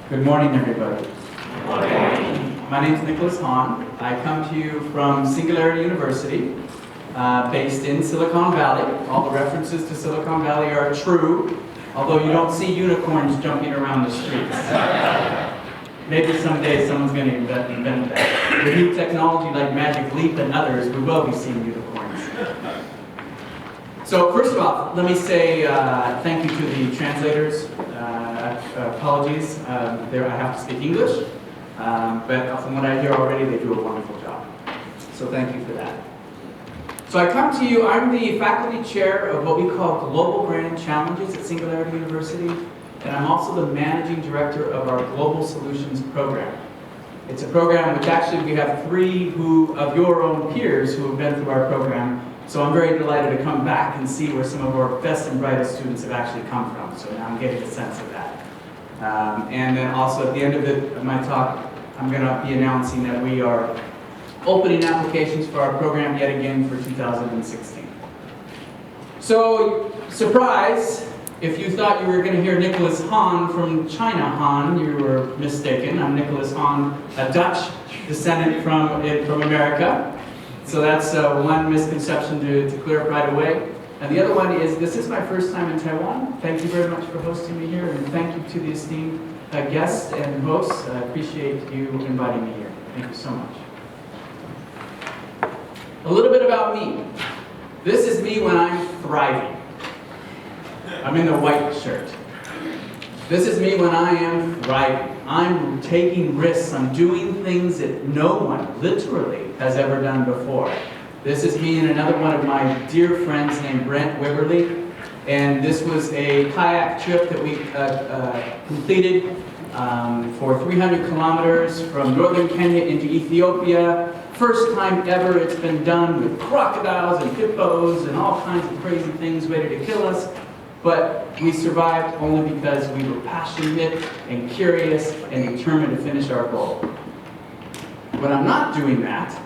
Good morning, everybody. Good morning. My name is Nicholas Haan. I come to you from Singularity University, based in Silicon Valley. All the references to Silicon Valley are true, although you don't see unicorns jumping around the streets. Maybe someday someone's going to invent that. With new technology like Magic Leap and others, we will be seeing unicorns. So first of all, let me say thank you to the translators. Apologies, I have to speak English, but from what I hear already, they do a wonderful job. So thank you for that. So I come to you, I'm the faculty chair of what we call Global Grand Challenges at Singularity University, and I'm also the managing director of our Global Solutions program. It's a program which actually we have three of your own peers who have been through our program. So I'm very delighted to come back and see where some of our best and brightest students have actually come from. So now I'm getting a sense of that. And then also at the end of my talk, I'm going to be announcing that we are opening applications for our program yet again for 2016. So, surprise, if you thought you were going to hear Nicholas Haan from China Haan, you were mistaken. I'm Nicholas Haan, a Dutch descendant from America. So that's one misconception to clear up right away. And the other one is, this is my first time in Taiwan. Thank you very much for hosting me here, and thank you to the esteemed guests and hosts. I appreciate you inviting me here. Thank you so much. A little bit about me. This is me when I'm thriving. I'm in the white shirt. This is me when I am thriving. I'm taking risks. I'm doing things that no one, literally, has ever done before. This is me and another one of my dear friends named Brent Wibberley. And this was a kayak trip that we completed for 300 kilometers from northern Kenya into Ethiopia. First time ever it's been done with crocodiles and hippos and all kinds of crazy things ready to kill us. But we survived only because we were passionate and curious and determined to finish our goal. When I'm not doing that,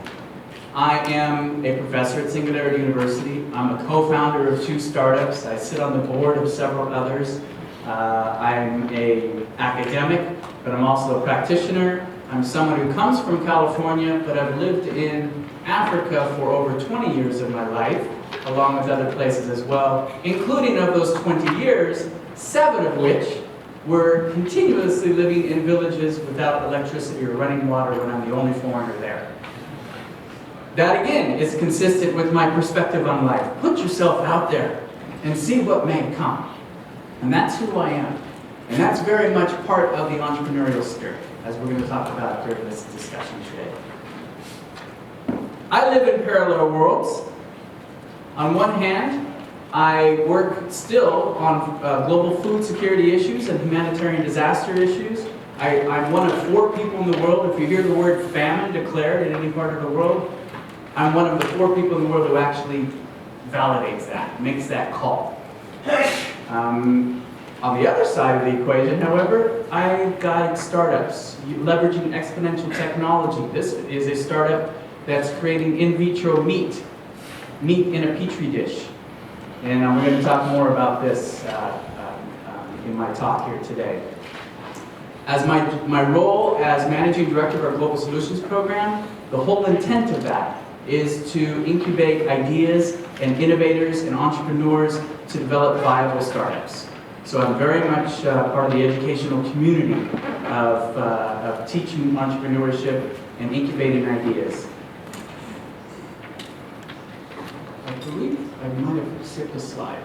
I am a professor at Singularity University. I'm a co-founder of 2 startups. I sit on the board of several others. I'm an academic, but I'm also a practitioner. I'm someone who comes from California, but I've lived in Africa for over 20 years of my life, along with other places as well, including of those 20 years, 7 of which were continuously living in villages without electricity or running water when I'm the only foreigner there. That again is consistent with my perspective on life. Put yourself out there and see what may come. And that's who I am. And that's very much part of the entrepreneurial spirit, as we're going to talk about during this discussion today. I live in parallel worlds. On one hand, I work still on global food security issues and humanitarian disaster issues. I'm one of 4 people in the world, if you hear the word famine declared in any part of the world, I'm one of the 4 people in the world who actually validates that, makes that call. On the other side of the equation, however, I guide startups leveraging exponential technology. This is a startup that's creating in vitro meat in a petri dish. And we're going to talk more about this in my talk here today. As my role as managing director of our Global Solutions program, the whole intent of that is to incubate ideas and innovators and entrepreneurs to develop viable startups. So I'm very much part of the educational community of teaching entrepreneurship and incubating ideas. I believe I might have skipped a slide.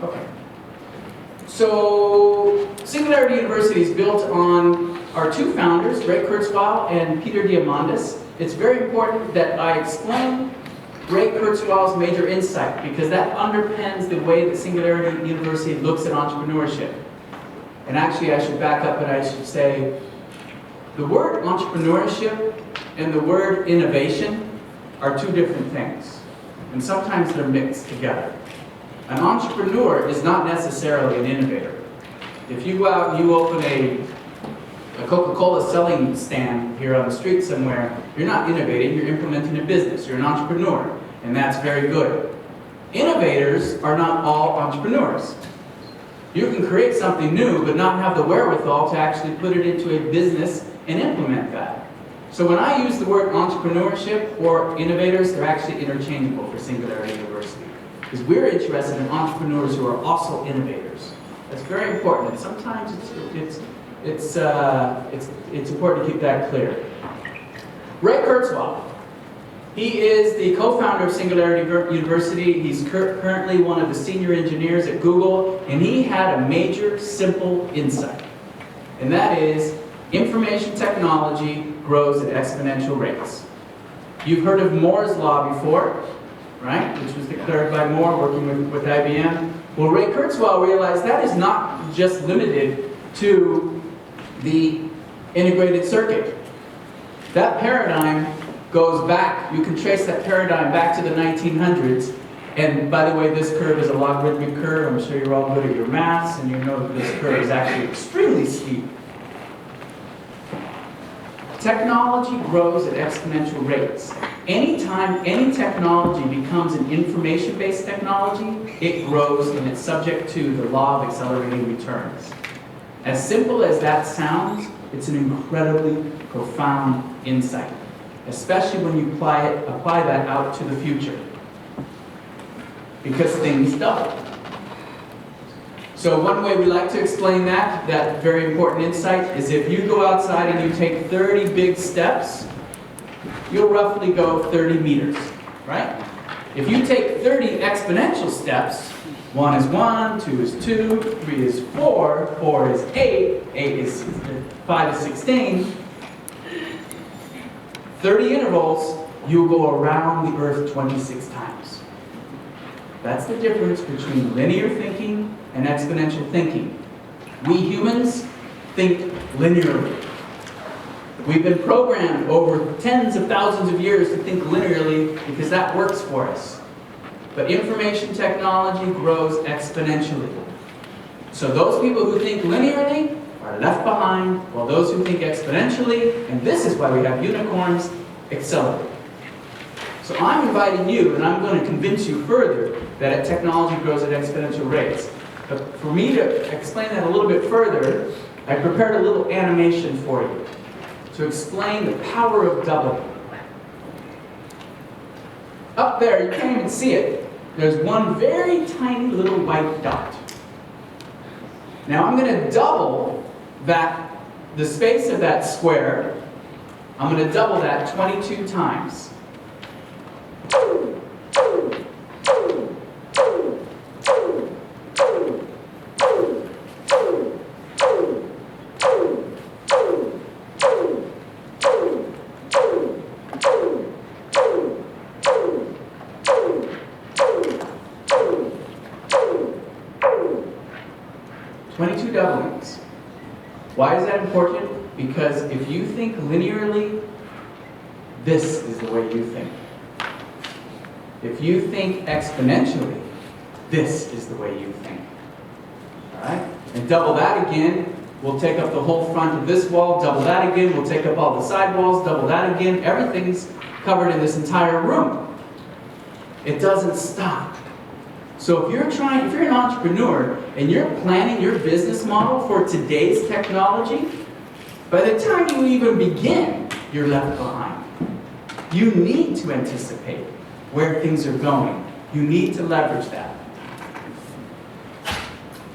Okay. So Singularity University is built on our 2 founders, Ray Kurzweil and Peter Diamandis. It's very important that I explain Ray Kurzweil's major insight, because that underpins the way that Singularity University looks at entrepreneurship. And actually, I should back up and I should say, the word entrepreneurship and the word innovation are 2 different things. And sometimes they're mixed together. An entrepreneur is not necessarily an innovator. If you go out and you open a Coca-Cola selling stand here on the street somewhere, you're not innovating, you're implementing a business, you're an entrepreneur, and that's very good. Innovators are not all entrepreneurs. You can create something new, but not have the wherewithal to actually put it into a business and implement that. So when I use the word entrepreneurship or innovators, they're actually interchangeable for Singularity University. Because we're interested in entrepreneurs who are also innovators. That's very important. And sometimes it's important to keep that clear. Ray Kurzweil. He is the co-founder of Singularity University. He's currently one of the senior engineers at Google, and he had a major, simple insight. And that is, information technology grows at exponential rates. You've heard of Moore's Law before, right? Which was declared by Moore working with IBM. Well, Ray Kurzweil realized that is not just limited to the integrated circuit. That paradigm goes back, you can trace that paradigm back to the 1900s. And by the way, this curve is a logarithmic curve. I'm sure you're all good at your maths, and you know that this curve is actually extremely steep. Technology grows at exponential rates. Anytime any technology becomes an information-based technology, it grows and it's subject to the law of accelerating returns. As simple as that sounds, it's an incredibly profound insight, especially when you apply that out to the future. Because things double. So one way we like to explain that very important insight, is if you go outside and you take 30 big steps, you'll roughly go 30 meters, right? If you take 30 exponential steps, 1 is 1, 2 is 2, 3 is 4, 4 is 8, 8 is 5 is 16, 30 intervals, you'll go around the earth 26 times. That's the difference between linear thinking and exponential thinking. We humans think linearly. We've been programmed over tens of thousands of years to think linearly because that works for us. But information technology grows exponentially. So those people who think linearly are left behind, while those who think exponentially, and this is why we have unicorns, accelerate. So I'm inviting you, and I'm going to convince you further, that technology grows at exponential rates. But for me to explain that a little bit further, I prepared a little animation for you to explain the power of doubling. Up there, you can't even see it, there's one very tiny little white dot. Now I'm going to double the space of that square. I'm going to double that 22 times. Why is that important? Because if you think linearly, this is the way you think. If you think exponentially, this is the way you think. All right? And double that again, we'll take up the whole front of this wall. Double that again, we'll take up all the side walls. Double that again. Everything's covered in this entire room. It doesn't stop. So if you're an entrepreneur and you're planning your business model for today's technology, by the time you even begin, you're left behind. You need to anticipate where things are going. You need to leverage that.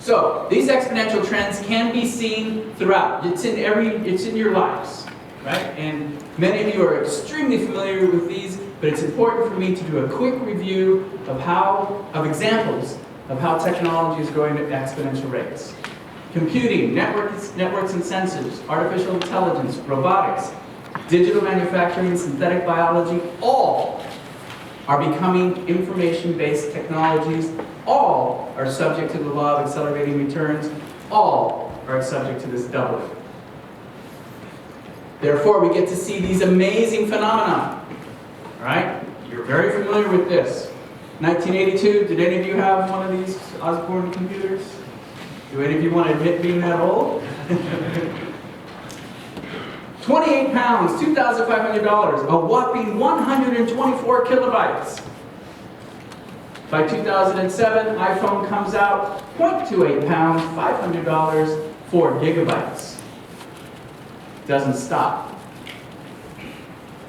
So these exponential trends can be seen throughout. It's in your lives, right? And many of you are extremely familiar with these. But it's important for me to do a quick review of examples of how technology is growing at exponential rates. Computing, networks and sensors, artificial intelligence, robotics, digital manufacturing, synthetic biology, all are becoming information-based technologies. All are subject to the law of accelerating returns. All are subject to this doubling. Therefore, we get to see these amazing phenomena. Right? You're very familiar with this. 1982, did any of you have one of these Osborne computers? Do any of you want to admit being that old? 28 pounds, $2,500, a whopping 124 kilobytes. By 2007, iPhone comes out, 0.28 pounds, $500, 4 gigabytes. Doesn't stop.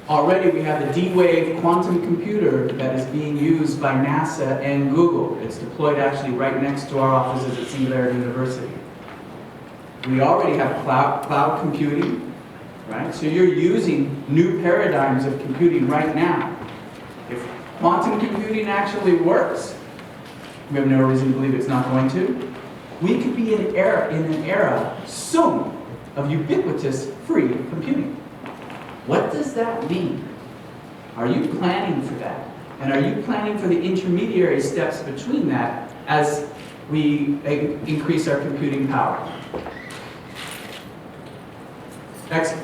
Already we have the D-Wave quantum computer that is being used by NASA and Google. It's deployed actually right next to our offices at Singularity University. We already have cloud computing, right? So you're using new paradigms of computing right now. If quantum computing actually works, we have no reason to believe it's not going to. We could be in an era soon of ubiquitous free computing. What does that mean? Are you planning for that? And are you planning for the intermediary steps between that as we increase our computing power?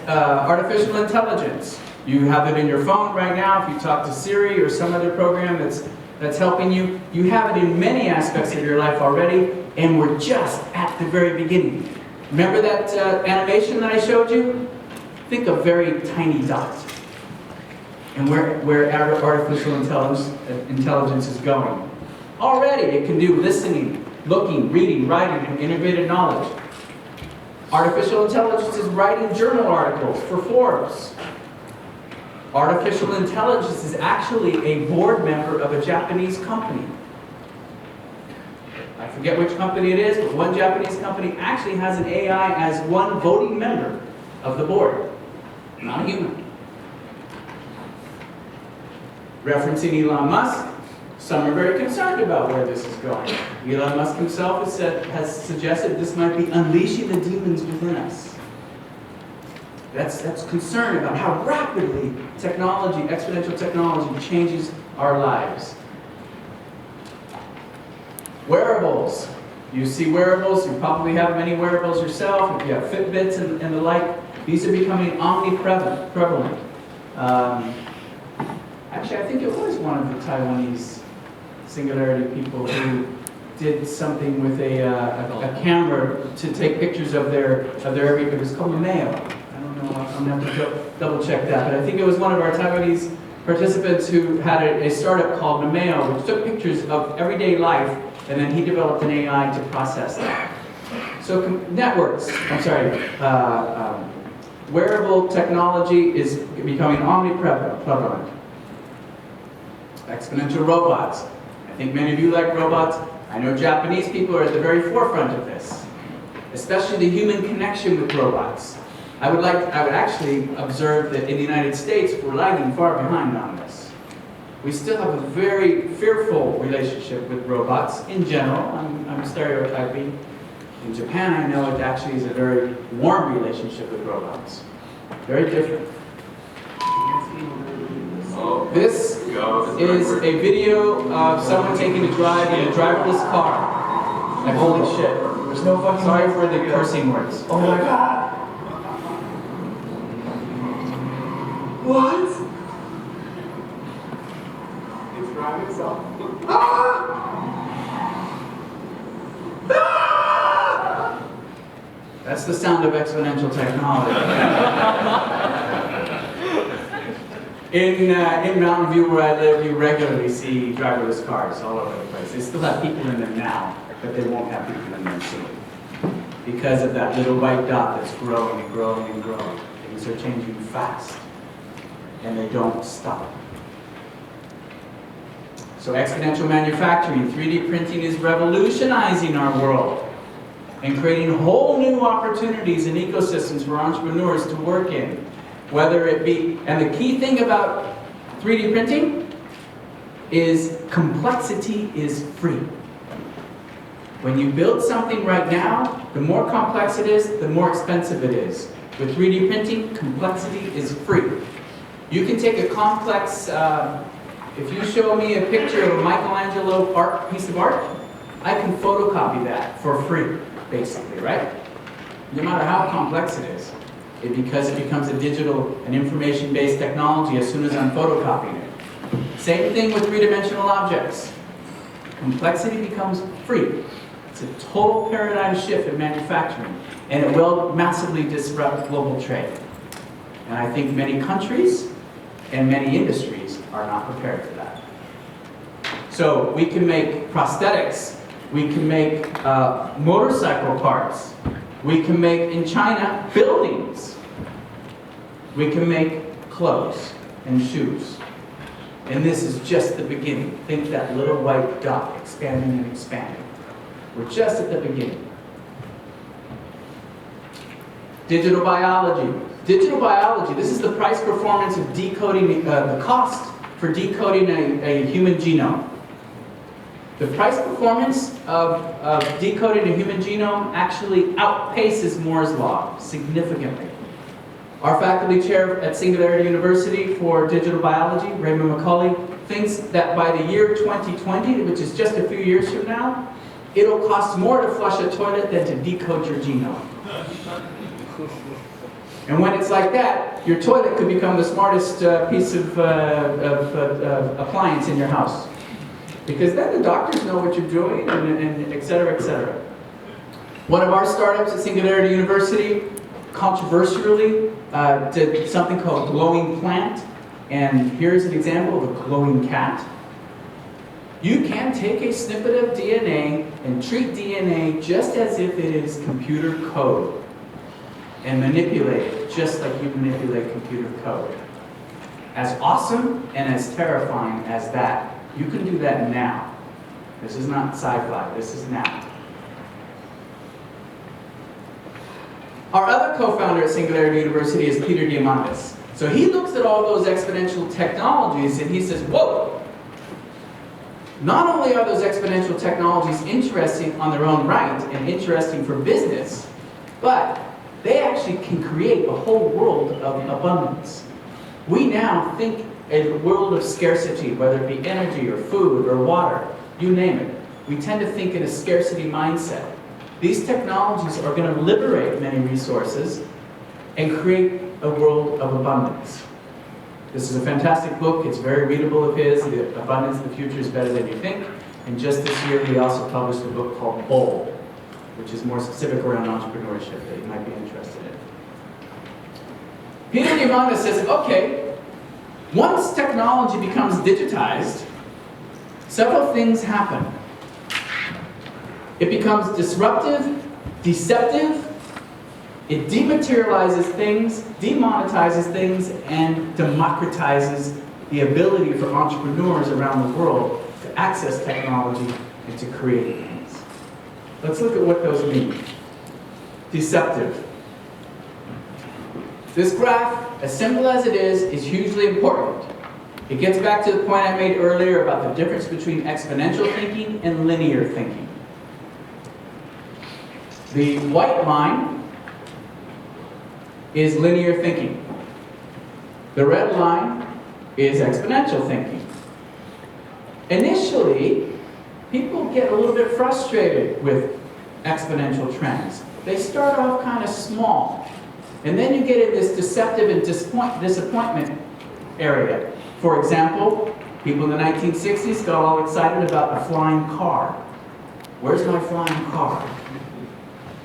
Artificial intelligence. You have it in your phone right now. If you talk to Siri or some other program that's helping you, you have it in many aspects of your life already, and we're just at the very beginning. Remember that animation that I showed you? Think a very tiny dot. And where artificial intelligence is going. Already it can do listening, looking, reading, writing, and integrated knowledge. Artificial intelligence is writing journal articles for Forbes. Artificial intelligence is actually a board member of a Japanese company. I forget which company it is, but one Japanese company actually has an AI as one voting member of the board. Not a human. Referencing Elon Musk, some are very concerned about where this is going. Elon Musk himself has suggested this might be unleashing the demons within us. That's concern about how rapidly technology, exponential technology, changes our lives. Wearables. You see wearables, you probably have many wearables yourself, if you have Fitbits and the like. These are becoming omniprevalent. Actually, I think it was one of the Taiwanese Singularity people who did something with a camera to take pictures of their everything. It was called Mameo. I don't know, I'm going to have to double check that. But I think it was one of our Taiwanese participants who had a startup called Mameo, which took pictures of everyday life, and then he developed an AI to process that. So networks, wearable technology is becoming omniprevalent. Exponential robots. I think many of you like robots. I know Japanese people are at the very forefront of this, especially the human connection with robots. I would actually observe that in the United States, we're lagging far behind on this. We still have a very fearful relationship with robots in general. I'm stereotyping. In Japan, I know it actually is a very warm relationship with robots. Very different. This is a video of someone taking a drive in a driverless car. Like, holy shit. There's no fucking. Sorry for the cursing words. Oh my god. What? It's driving itself. That's the sound of exponential technology. In Mountain View, where I live, you regularly see driverless cars all over the place. They still have people in them now, but they won't have people in them soon. Because of that little white dot that's growing and growing and growing. Things are changing fast, and they don't stop. So exponential manufacturing, 3D printing is revolutionizing our world and creating whole new opportunities and ecosystems for entrepreneurs to work in. Whether it be, and the key thing about 3D printing is complexity is free. When you build something right now, the more complex it is, the more expensive it is. With 3D printing, complexity is free. You can take a complex, if you show me a picture of a Michelangelo piece of art, I can photocopy that for free, basically, right? No matter how complex it is. Because it becomes a digital and information-based technology as soon as I'm photocopying it. Same thing with three-dimensional objects. Complexity becomes free. It's a total paradigm shift in manufacturing, and it will massively disrupt global trade. And I think many countries and many industries are not prepared for that. So we can make prosthetics, we can make motorcycle parts, we can make, in China, buildings. We can make clothes and shoes. And this is just the beginning. Think that little white dot expanding and expanding. We're just at the beginning. Digital biology. Digital biology, this is the price performance of decoding, the cost for decoding a human genome. The price performance of decoding a human genome actually outpaces Moore's law significantly. Our faculty chair at Singularity University for digital biology, Raymond McCulley, thinks that by the year 2020, which is just a few years from now, it'll cost more to flush a toilet than to decode your genome. And when it's like that, your toilet could become the smartest piece of appliance in your house. Because then the doctors know what you're doing, and et cetera, et cetera. One of our startups at Singularity University, controversially, did something called glowing plant. And here's an example of a glowing cat. You can take a snippet of DNA and treat DNA just as if it is computer code and manipulate it just like you manipulate computer code. As awesome and as terrifying as that, you can do that now. This is not sci-fi, this is now. Our other co-founder at Singularity University is Peter Diamandis. So he looks at all those exponential technologies and he says, whoa, not only are those exponential technologies interesting on their own right and interesting for business, but they actually can create a whole world of abundance. We now think a world of scarcity, whether it be energy or food or water, you name it. We tend to think in a scarcity mindset. These technologies are going to liberate many resources and create a world of abundance. This is a fantastic book. It's very readable of his. The Abundance of the Future is Better Than You Think. And just this year, we also published a book called Bold, which is more specific around entrepreneurship that you might be interested in. Peter Diamandis says, okay, once technology becomes digitized, several things happen. It becomes disruptive, deceptive, it dematerializes things, demonetizes things, and democratizes the ability for entrepreneurs around the world to access technology and to create things. Let's look at what those mean. Deceptive. This graph, as simple as it is hugely important. It gets back to the point I made earlier about the difference between exponential thinking and linear thinking. The white line is linear thinking. The red line is exponential thinking. Initially, people get a little bit frustrated with exponential trends. They start off kind of small. And then you get in this deceptive and disappointment area. For example, people in the 1960s got all excited about a flying car. Where's my flying car?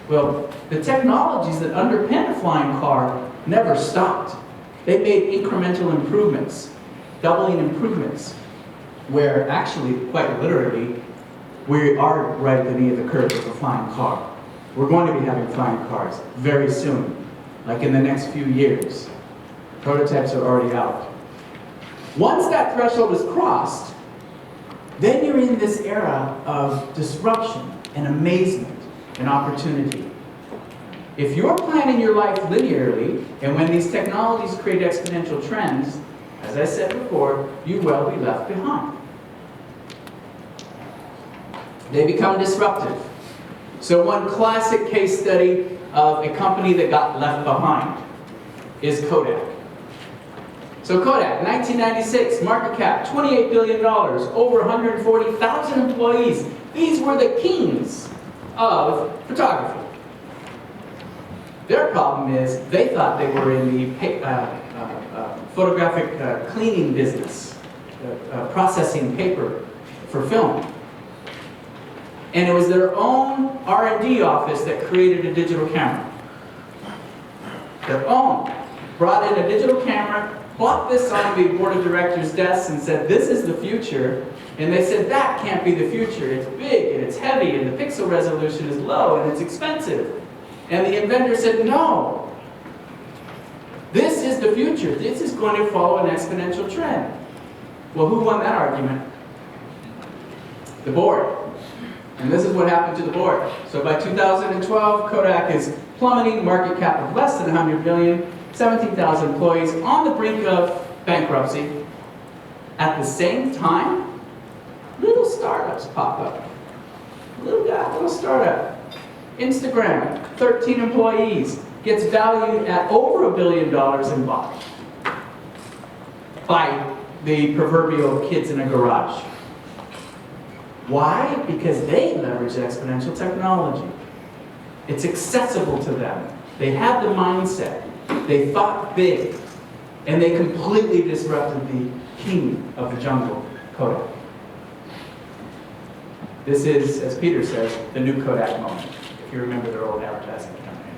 Well, the technologies that underpin a flying car never stopped. They made incremental improvements, doubling improvements, where actually, quite literally, we are right beneath the curve of a flying car. We're going to be having flying cars very soon, like in the next few years. Prototypes are already out. Once that threshold is crossed, then you're in this era of disruption and amazement and opportunity. If you're planning your life linearly, and when these technologies create exponential trends, as I said before, you will be left behind. They become disruptive. So one classic case study of a company that got left behind is Kodak. So Kodak, 1996, market cap, $28 billion, over 140,000 employees. These were the kings of photography. Their problem is they thought they were in the photographic cleaning business, processing paper for film. And it was their own R&D office that created a digital camera. Their own. Brought in a digital camera, plopped this on the board of directors' desks and said, this is the future. And they said, that can't be the future. It's big, and it's heavy, and the pixel resolution is low, and it's expensive. And the inventor said, no. This is the future. This is going to follow an exponential trend. Well, who won that argument? The board. And this is what happened to the board. So by 2012, Kodak is plummeting, market cap of less than 100 billion, 17,000 employees on the brink of bankruptcy. At the same time, little startups pop up. Little startup. Instagram, 13 employees, gets valued at over $1 billion and bought by the proverbial kids in a garage. Why? Because they leverage exponential technology. It's accessible to them. They have the mindset. They thought big. And they completely disrupted the king of the jungle, Kodak. This is, as Peter says, the new Kodak moment, if you remember their old advertising campaign.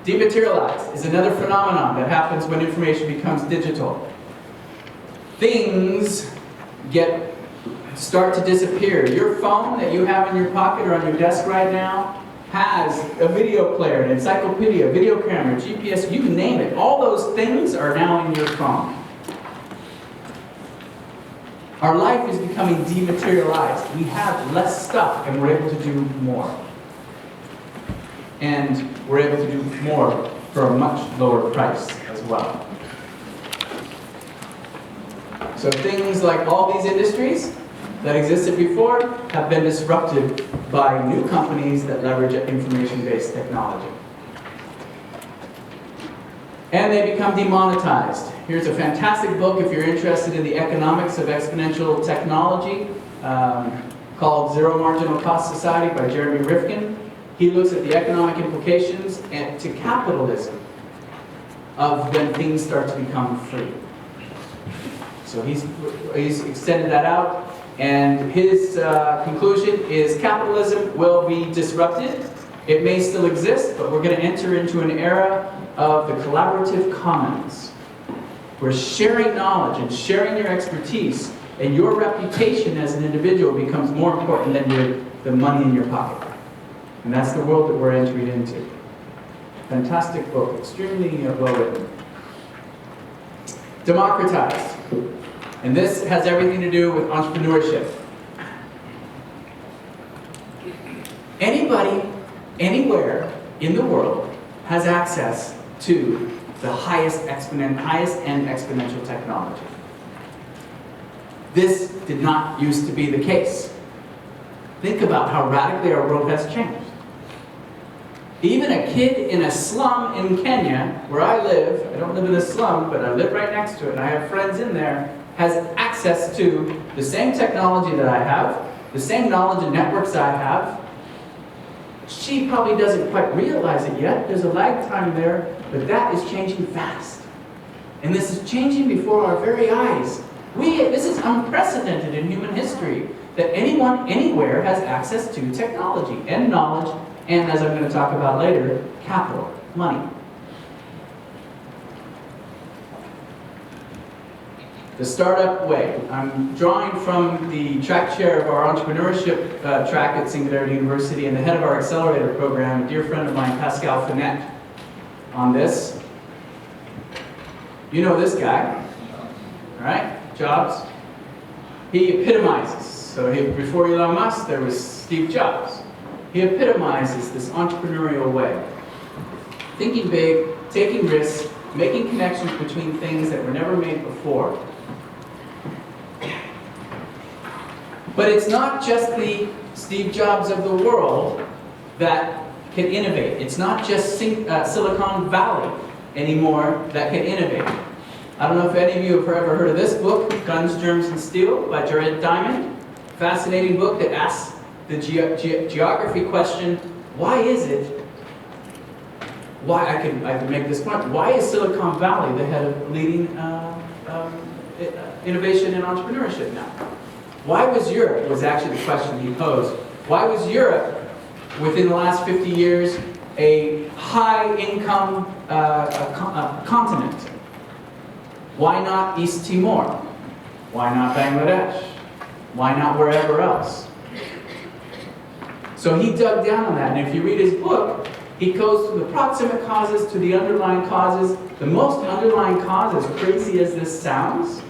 Dematerialized is another phenomenon that happens when information becomes digital. Things start to disappear. Your phone that you have in your pocket or on your desk right now has a video player, an encyclopedia, video camera, GPS, you name it. All those things are now in your phone. Our life is becoming dematerialized. We have less stuff and we're able to do more. And we're able to do more for a much lower price as well. So things like all these industries that existed before have been disrupted by new companies that leverage information-based technology. And they become demonetized. Here's a fantastic book if you're interested in the economics of exponential technology called Zero Marginal Cost Society by Jeremy Rifkin. He looks at the economic implications to capitalism of when things start to become free. So he's extended that out. And his conclusion is capitalism will be disrupted. It may still exist, but we're going to enter into an era of the collaborative commons, where sharing knowledge and sharing your expertise and your reputation as an individual becomes more important than the money in your pocket. And that's the world that we're entering into. Fantastic book, extremely well written. Democratized. And this has everything to do with entrepreneurship. Anybody, anywhere in the world has access to the highest end exponential technology. This did not used to be the case. Think about how radically our world has changed. Even a kid in a slum in Kenya, where I live, I don't live in a slum, but I live right next to it, and I have friends in there, has access to the same technology that I have, the same knowledge and networks I have. She probably doesn't quite realize it yet. There's a lag time there, but that is changing fast. And this is changing before our very eyes. This is unprecedented in human history, that anyone, anywhere has access to technology and knowledge, and as I'm going to talk about later, capital, money. The startup way. I'm drawing from the track chair of our entrepreneurship track at Singularity University and the head of our accelerator program, a dear friend of mine, Pascal Finette, on this. You know this guy, all right? Jobs. He epitomizes. So before Elon Musk, there was Steve Jobs. He epitomizes this entrepreneurial way. Thinking big, taking risks, making connections between things that were never made before. But it's not just the Steve Jobs of the world that can innovate. It's not just Silicon Valley anymore that can innovate. I don't know if any of you have ever heard of this book, Guns, Germs, and Steel by Jared Diamond. Fascinating book that asks the geography question, why is it, I can make this point, why is Silicon Valley the head of leading innovation and entrepreneurship now? Why was Europe, was actually the question he posed, why was Europe, within the last 50 years, a high-income continent? Why not East Timor? Why not Bangladesh? Why not wherever else? So he dug down on that, and if you read his book, he goes from the proximate causes to the underlying causes. The most underlying cause, as crazy as this sounds,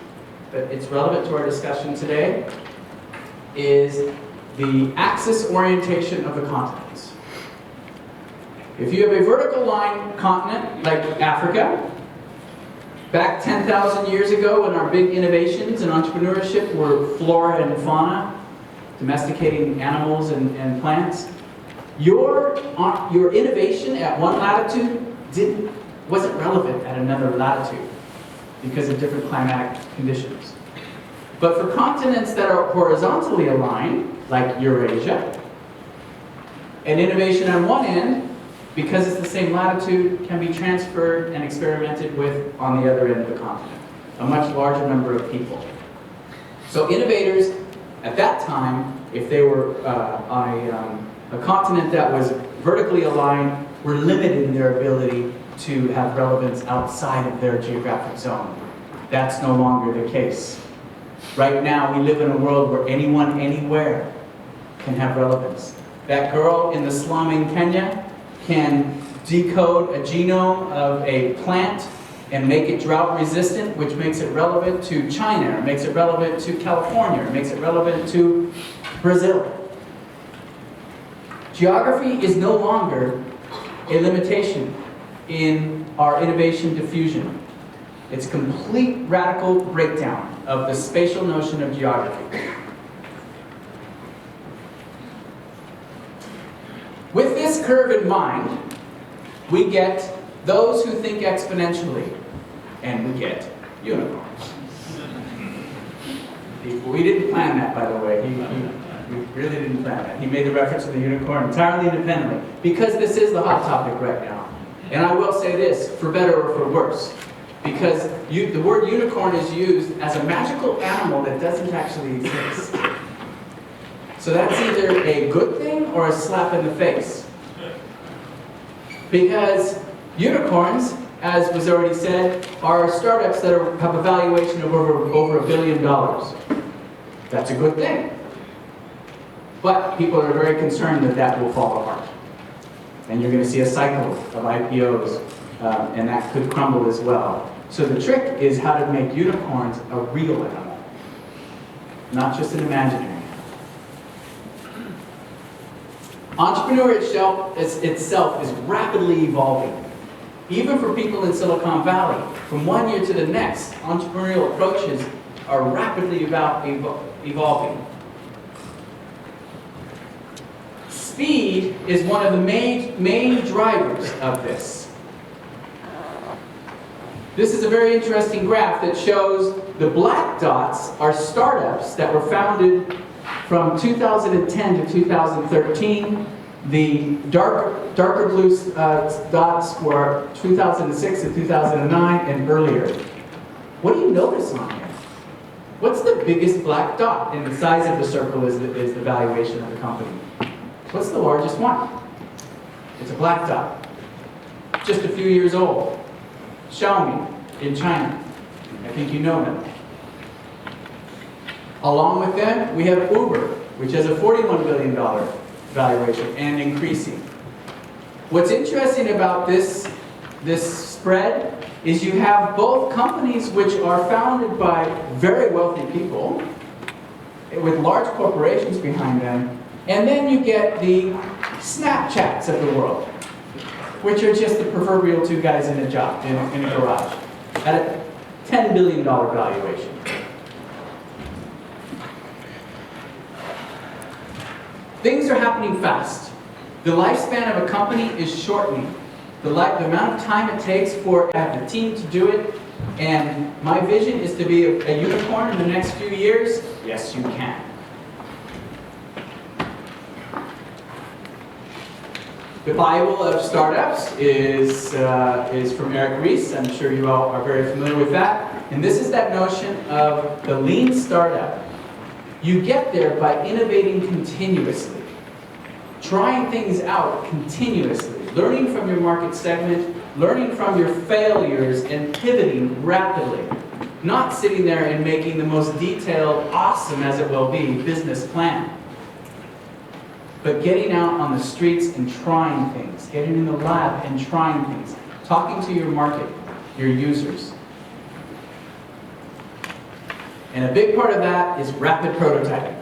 but it's relevant to our discussion today, is the axis orientation of the continents. If you have a vertical line continent like Africa, back 10,000 years ago when our big innovations in entrepreneurship were flora and fauna, domesticating animals and plants, your innovation at one latitude wasn't relevant at another latitude because of different climatic conditions. But for continents that are horizontally aligned, like Eurasia, an innovation on one end, because it's the same latitude, can be transferred and experimented with on the other end of the continent, a much larger number of people. So innovators, at that time, if they were on a continent that was vertically aligned, were limited in their ability to have relevance outside of their geographic zone. That's no longer the case. Right now, we live in a world where anyone, anywhere can have relevance. That girl in the slum in Kenya can decode a genome of a plant and make it drought resistant, which makes it relevant to China, or makes it relevant to California, or makes it relevant to Brazil. Geography is no longer a limitation in our innovation diffusion. It's a complete radical breakdown of the spatial notion of geography. With this curve in mind, we get those who think exponentially, and we get unicorns. We didn't plan that, by the way. We really didn't plan that. He made the reference to the unicorn entirely independently, because this is the hot topic right now. And I will say this, for better or for worse, because the word unicorn is used as a magical animal that doesn't actually exist. So that's either a good thing or a slap in the face. Because unicorns, as was already said, are startups that have a valuation of over $1 billion. That's a good thing. But people are very concerned that that will fall apart. And you're going to see a cycle of IPOs, and that could crumble as well. So the trick is how to make unicorns a real animal, not just an imaginary animal. Entrepreneurship itself is rapidly evolving. Even for people in Silicon Valley, from one year to the next, entrepreneurial approaches are rapidly evolving. Speed is one of the main drivers of this. This is a very interesting graph that shows the black dots are startups that were founded from 2010 to 2013. The darker blue dots were 2006 to 2009 and earlier. What do you notice on here? What's the biggest black dot? And the size of the circle is the valuation of the company. What's the largest one? It's a black dot. Just a few years old. Xiaomi in China. I think you know them. Along with them, we have Uber, which has a $41 billion valuation and increasing. What's interesting about this spread is you have both companies which are founded by very wealthy people with large corporations behind them, and then you get the Snapchats of the world, which are just the proverbial two guys in a garage at a $10 billion valuation. Things are happening fast. The lifespan of a company is shortening. The amount of time it takes for the team to do it, and my vision is to be a unicorn in the next few years. Yes, you can. The Bible of startups is from Eric Ries. I'm sure you all are very familiar with that. And this is that notion of the lean startup. You get there by innovating continuously, trying things out continuously, learning from your market segment, learning from your failures, and pivoting rapidly. Not sitting there and making the most detailed, awesome as it will be, business plan. But getting out on the streets and trying things, getting in the lab and trying things, talking to your market, your users. And a big part of that is rapid prototyping.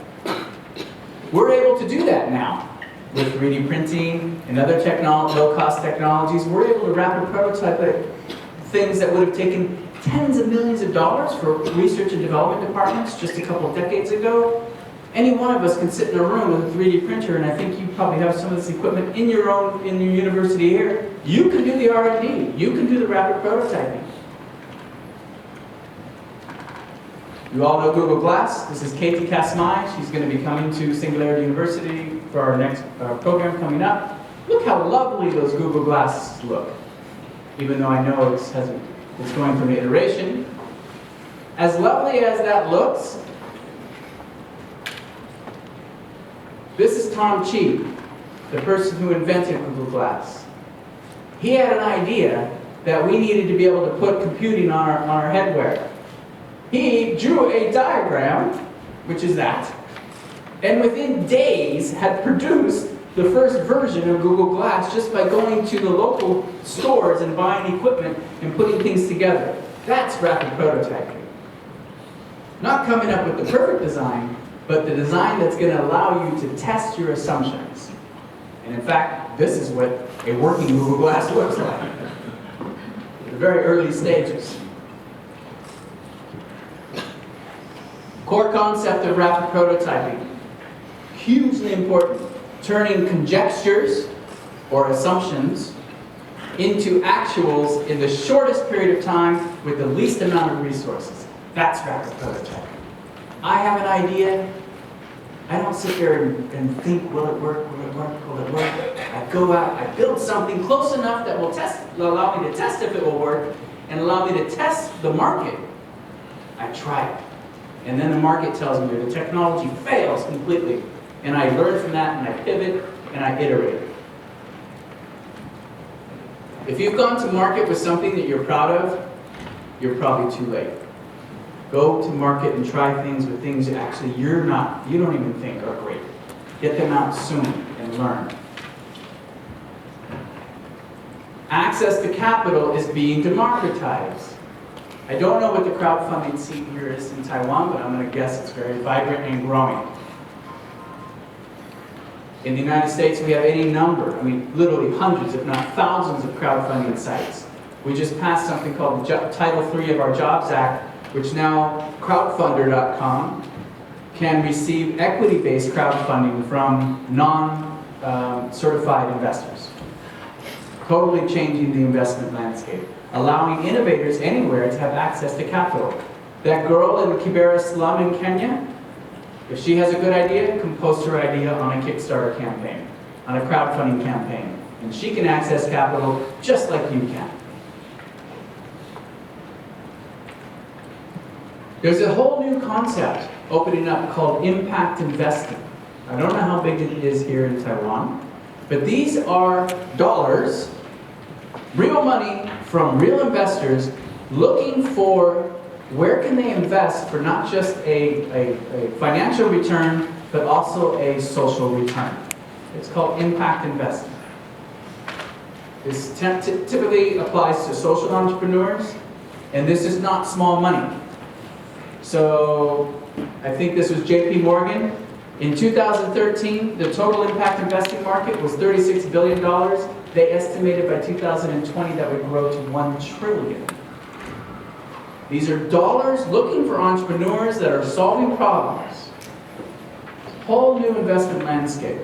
We're able to do that now with 3D printing and other low-cost technologies. We're able to rapid prototype things that would have taken tens of millions of dollars for research and development departments just a couple of decades ago. Any one of us can sit in a room with a 3D printer, and I think you probably have some of this equipment in your university here. You can do the R&D. You can do the rapid prototyping. You all know Google Glass. This is Katie Kasmai. She's going to be coming to Singularity University for our next program coming up. Look how lovely those Google Glasses look. Even though I know it's going through an iteration. As lovely as that looks, this is Tom Chi, the person who invented Google Glass. He had an idea that we needed to be able to put computing on our headwear. He drew a diagram, which is that, and within days had produced the first version of Google Glass just by going to the local stores and buying equipment and putting things together. That's rapid prototyping. Not coming up with the perfect design, but the design that's going to allow you to test your assumptions. And in fact, this is what a working Google Glass looks like. At the very early stages. Core concept of rapid prototyping. Hugely important. Turning conjectures or assumptions into actuals in the shortest period of time with the least amount of resources. That's rapid prototyping. I have an idea. I don't sit there and think, will it work, will it work, will it work? I go out, I build something close enough that will allow me to test if it will work, and allow me to test the market. I try it. And then the market tells me the technology fails completely. And I learn from that, and I pivot, and I iterate. If you've gone to market with something that you're proud of, you're probably too late. Go to market and try things with things that actually you don't even think are great. Get them out soon and learn. Access to capital is being democratized. I don't know what the crowdfunding scene here is in Taiwan, but I'm going to guess it's very vibrant and growing. In the United States, we have any number, literally hundreds, if not thousands of crowdfunding sites. We just passed something called the Title III of our Jobs Act, which now crowdfunder.com can receive equity-based crowdfunding from non-certified investors. Totally changing the investment landscape, allowing innovators anywhere to have access to capital. That girl in the Kibera slum in Kenya, if she has a good idea, can post her idea on a Kickstarter campaign, on a crowdfunding campaign, and she can access capital just like you can. There's a whole new concept opening up called impact investing. I don't know how big it is here in Taiwan, but these are dollars, real money from real investors looking for where can they invest for not just a financial return, but also a social return. It's called impact investing. This typically applies to social entrepreneurs, and this is not small money. So I think this was JP Morgan. In 2013, the total impact investing market was $36 billion. They estimated by 2020 that would grow to $1 trillion. These are dollars looking for entrepreneurs that are solving problems. Whole new investment landscape.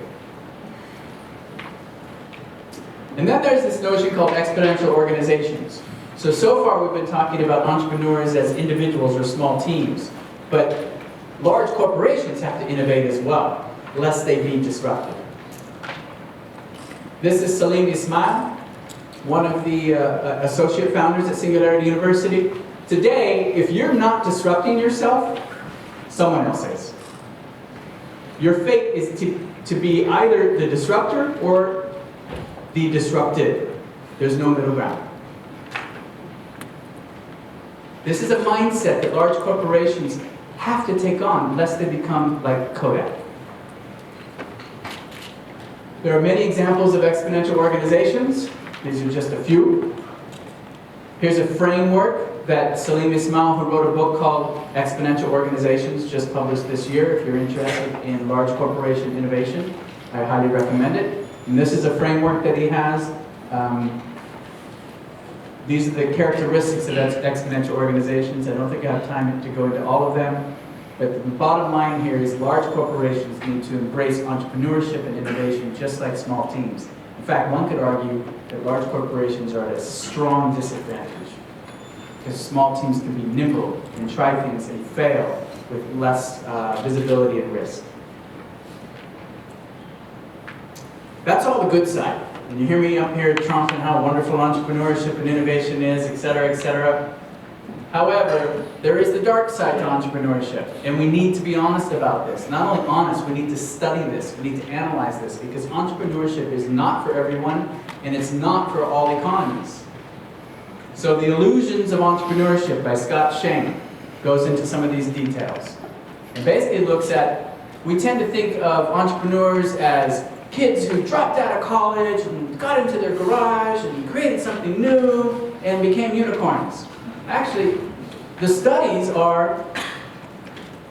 And then there's this notion called exponential organizations. So far we've been talking about entrepreneurs as individuals or small teams, but large corporations have to innovate as well, lest they be disrupted. This is Salim Ismail, one of the associate founders at Singularity University. Today, if you're not disrupting yourself, someone else is. Your fate is to be either the disruptor or the disrupted. There's no middle ground. This is a mindset that large corporations have to take on lest they become like Kodak. There are many examples of exponential organizations. These are just a few. Here's a framework that Salim Ismail, who wrote a book called Exponential Organizations, just published this year. If you're interested in large corporation innovation, I highly recommend it. And this is a framework that he has. These are the characteristics of exponential organizations. I don't think I have time to go into all of them. But the bottom line here is large corporations need to embrace entrepreneurship and innovation just like small teams. In fact, one could argue that large corporations are at a strong disadvantage because small teams can be nimble and try things and fail with less visibility and risk. That's all the good side. And you hear me up here tromping how wonderful entrepreneurship and innovation is, et cetera, et cetera. However, there is the dark side to entrepreneurship, and we need to be honest about this. Not only honest, we need to study this, we need to analyze this, because entrepreneurship is not for everyone, and it's not for all economies. So The Illusions of Entrepreneurship by Scott Shane goes into some of these details. And basically looks at, we tend to think of entrepreneurs as kids who dropped out of college and got into their garage and created something new and became unicorns. Actually, the studies are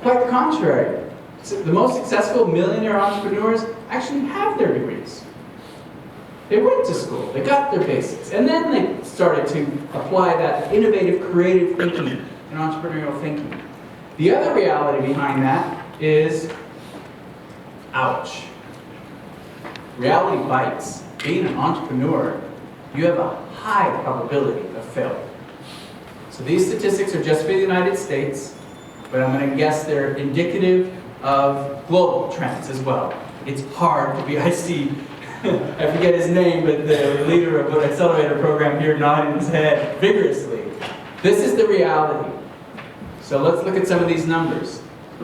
quite the contrary. So the most successful millionaire entrepreneurs actually have their degrees. They went to school, they got their basics, and then they started to apply that innovative, creative thinking and entrepreneurial thinking. The other reality behind that is, ouch. Reality bites. Being an entrepreneur, you have a high probability of failure. So these statistics are just for the United States, but I'm going to guess they're indicative of global trends as well. It's hard to be, I see, I forget his name, but the leader of the accelerator program here nodding his head vigorously. This is the reality. So let's look at some of these numbers.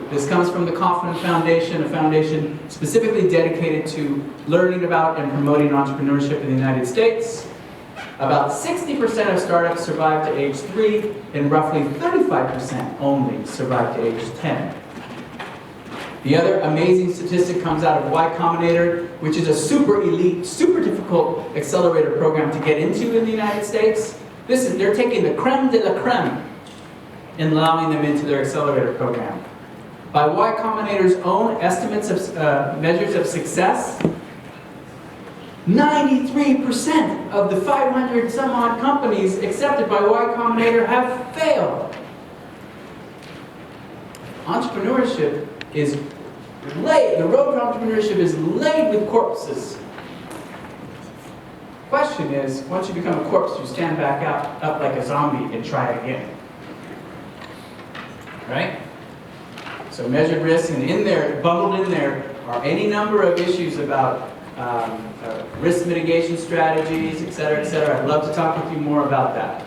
This comes from the Kauffman Foundation, a foundation specifically dedicated to learning about and promoting entrepreneurship in the United States. About 60% of startups survive to age 3, and roughly 35% only survive to age 10. The other amazing statistic comes out of Y Combinator, which is a super elite, super difficult accelerator program to get into in the United States. They're taking the creme de la creme and allowing them into their accelerator program. By Y Combinator's own estimates of measures of success, 93% of the 500 some odd companies accepted by Y Combinator have failed. Entrepreneurship is laid, the road to entrepreneurship is laid with corpses. Question is, once you become a corpse, you stand back up like a zombie and try it again. Right? So measured risk, and in there, bundled in there, are any number of issues about risk mitigation strategies, et cetera, et cetera. I'd love to talk with you more about that.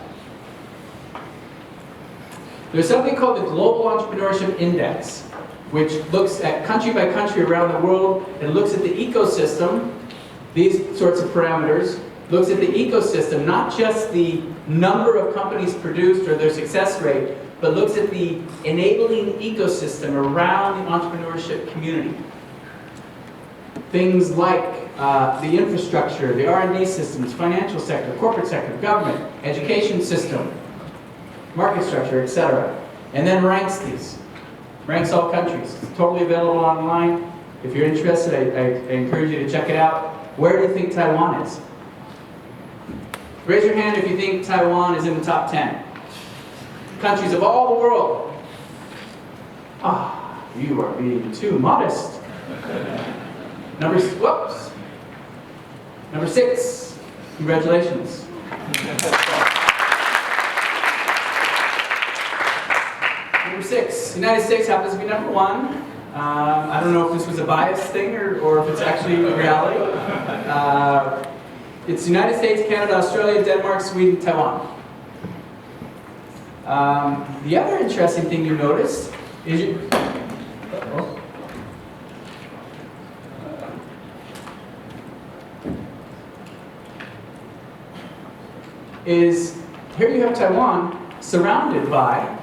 There's something called the Global Entrepreneurship Index, which looks at country by country around the world and looks at the ecosystem, these sorts of parameters, looks at the ecosystem, not just the number of companies produced or their success rate, but looks at the enabling ecosystem around the entrepreneurship community. Things like the infrastructure, the R&D systems, financial sector, corporate sector, government, education system, market structure, etc. And then ranks these. Ranks all countries. It's totally available online. If you're interested, I encourage you to check it out. Where do you think Taiwan is? Raise your hand if you think Taiwan is in the top 10. Countries of all the world. Ah, you are being too modest. Number 6. Congratulations. Number 6. United States happens to be number 1. I don't know if this was a biased thing or if it's actually a reality. It's United States, Canada, Australia, Denmark, Sweden, Taiwan. The other interesting thing you notice is here you have Taiwan. surrounded by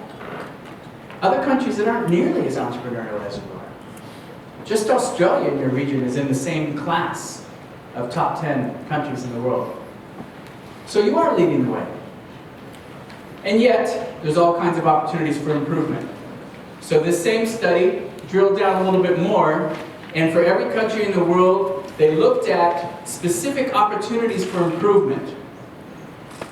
other countries that aren't nearly as entrepreneurial as you are. Just Australia in your region is in the same class of top 10 countries in the world. So you are leading the way. And yet, there's all kinds of opportunities for improvement. So this same study drilled down a little bit more, and for every country in the world, they looked at specific opportunities for improvement.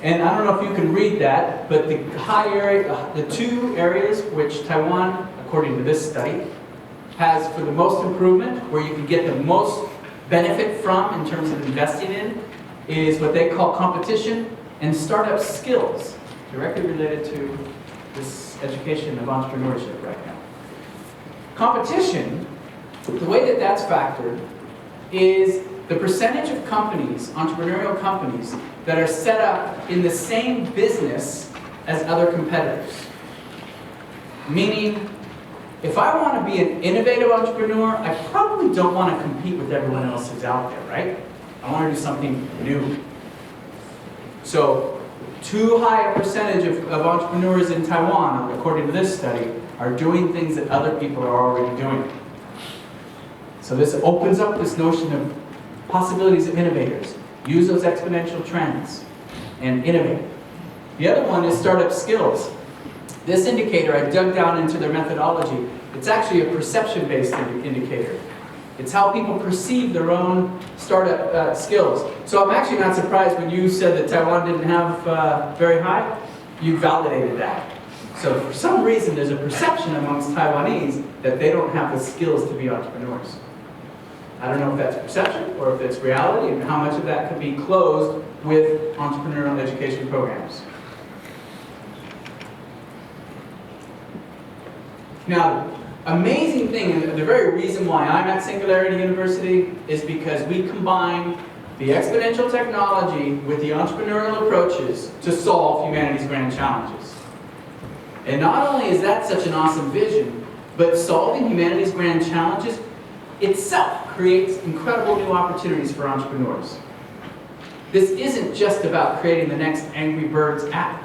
And I don't know if you can read that, but the two areas which Taiwan, according to this study, has for the most improvement, where you can get the most benefit from in terms of investing in, is what they call competition and startup skills, directly related to this education of entrepreneurship right now. Competition, the way that that's factored, is the percentage of companies, entrepreneurial companies, that are set up in the same business as other competitors. Meaning, if I want to be an innovative entrepreneur, I probably don't want to compete with everyone else who's out there, right? I want to do something new. So, too high a percentage of entrepreneurs in Taiwan, according to this study, are doing things that other people are already doing. So this opens up this notion of possibilities of innovators. Use those exponential trends and innovate. The other one is startup skills. This indicator, I dug down into their methodology. It's actually a perception-based indicator. It's how people perceive their own startup skills. So I'm actually not surprised when you said that Taiwan didn't have very high. You validated that. So for some reason, there's a perception amongst Taiwanese that they don't have the skills to be entrepreneurs. I don't know if that's perception or if it's reality, and how much of that could be closed with entrepreneurial education programs. Now, amazing thing, and the very reason why I'm at Singularity University is because we combine the exponential technology with the entrepreneurial approaches to solve humanity's grand challenges. And not only is that such an awesome vision, but solving humanity's grand challenges itself creates incredible new opportunities for entrepreneurs. This isn't just about creating the next Angry Birds app.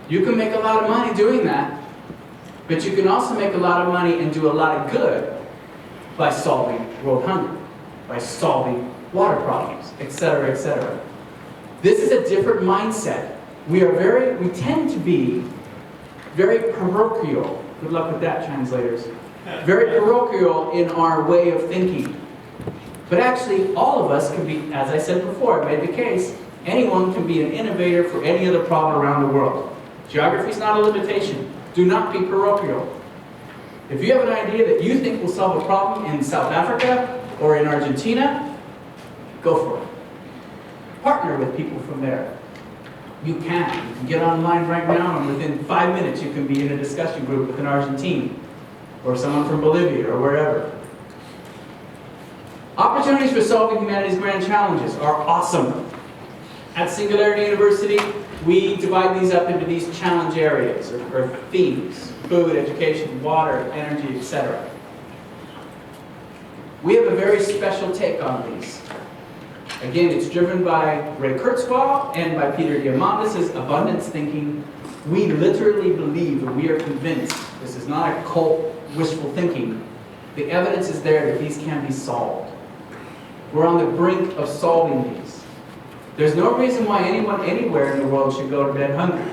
You can make a lot of money doing that, but you can also make a lot of money and do a lot of good by solving world hunger, by solving water problems, etc., etc. This is a different mindset. We tend to be very parochial. Good luck with that, translators. Very parochial in our way of thinking. But actually, all of us can be, as I said before, I made the case, anyone can be an innovator for any other problem around the world. Geography is not a limitation. Do not be parochial. If you have an idea that you think will solve a problem in South Africa or in Argentina, go for it. Partner with people from there. You can get online right now, and within 5 minutes you can be in a discussion group with an Argentine or someone from Bolivia or wherever. Opportunities for solving humanity's grand challenges are awesome. At Singularity University, we divide these up into these challenge areas or themes: food, education, water, energy, etc. We have a very special take on these. Again, it's driven by Ray Kurzweil and by Peter Diamandis' abundance thinking. We literally believe, and we are convinced, this is not a cult wishful thinking. The evidence is there that these can be solved. We're on the brink of solving these. There's no reason why anyone anywhere in the world should go to bed hungry,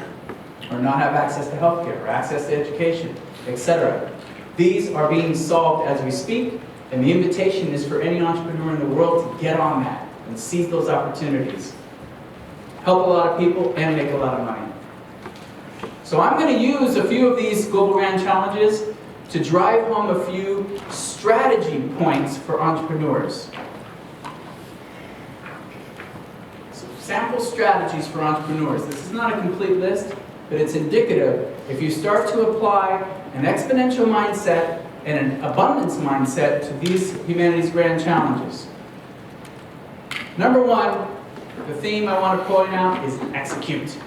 or not have access to healthcare, or access to education, etc. These are being solved as we speak, and the invitation is for any entrepreneur in the world to get on that and seize those opportunities. Help a lot of people and make a lot of money. So I'm going to use a few of these global grand challenges to drive home a few strategy points for entrepreneurs. So, sample strategies for entrepreneurs. This is not a complete list, but it's indicative. If you start to apply an exponential mindset and an abundance mindset to these humanity's grand challenges. Number one, the theme I want to point out is execute.